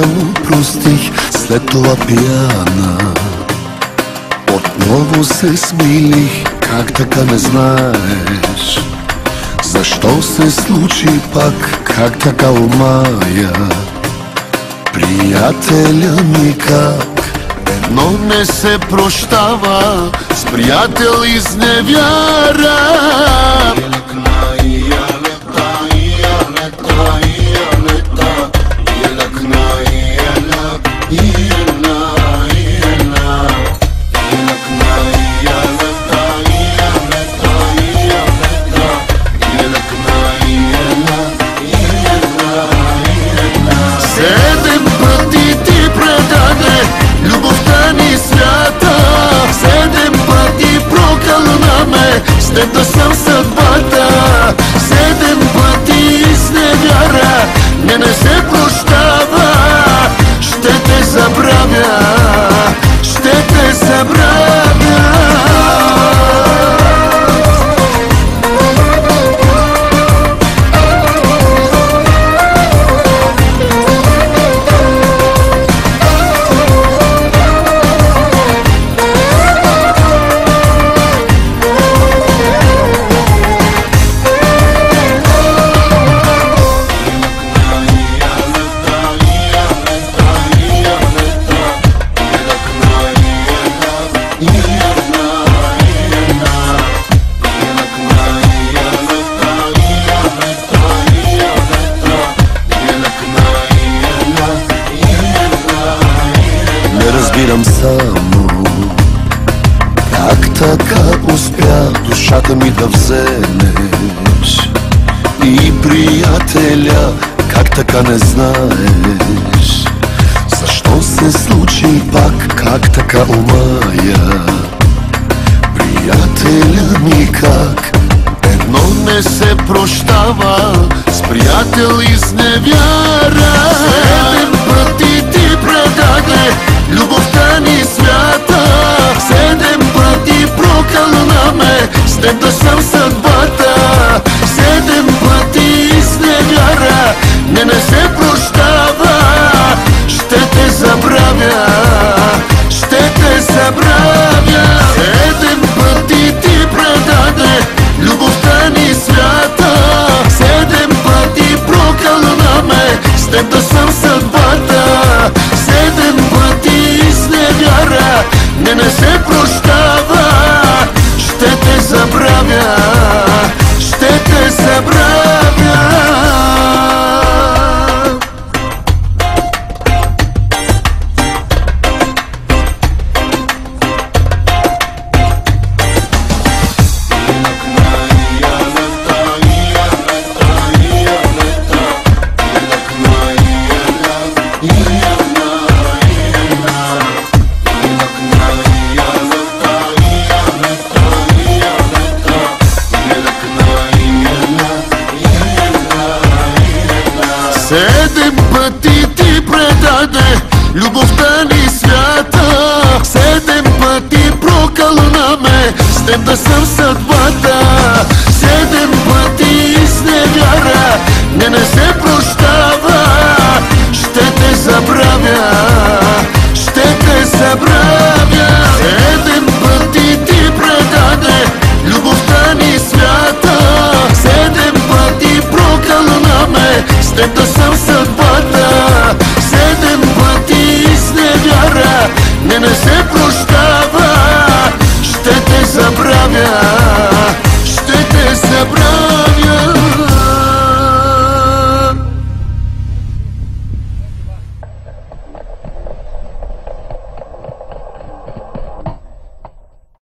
му простих, след това пияна отново се смилих. Как така не знаеш защо се случи пак? Как така омая приятеля ми? Как едно не се прощава с приятел изневяра. С теб да съм съдбата, 7 пъти изневяра. Не се прощава, ще те забравя, ще те забравя. Разбирам само как така успя душата ми да вземеш. И приятеля, как така не знаеш защо се случи пак? Как така омая приятеля ми? Как едно не се прощава с приятел изневяра. 7 пъти ти предаде любовта ни свята, 7 пъти прокълна ме, с теб да съм съдбата, 7 пъти изневяра. Не се прощава, ще те забравя, ще те забравя. 7 пъти ти предаде любовта ни свята, 7 пъти прокълна ме, с теб да съм съдбата, 7 пъти изневяра. Не се прощава, ще те забравя, ще те забравя. Седем пъти ти предаде любовта ни свята, 7 пъти прокълна ме, с теб да съм съдбата.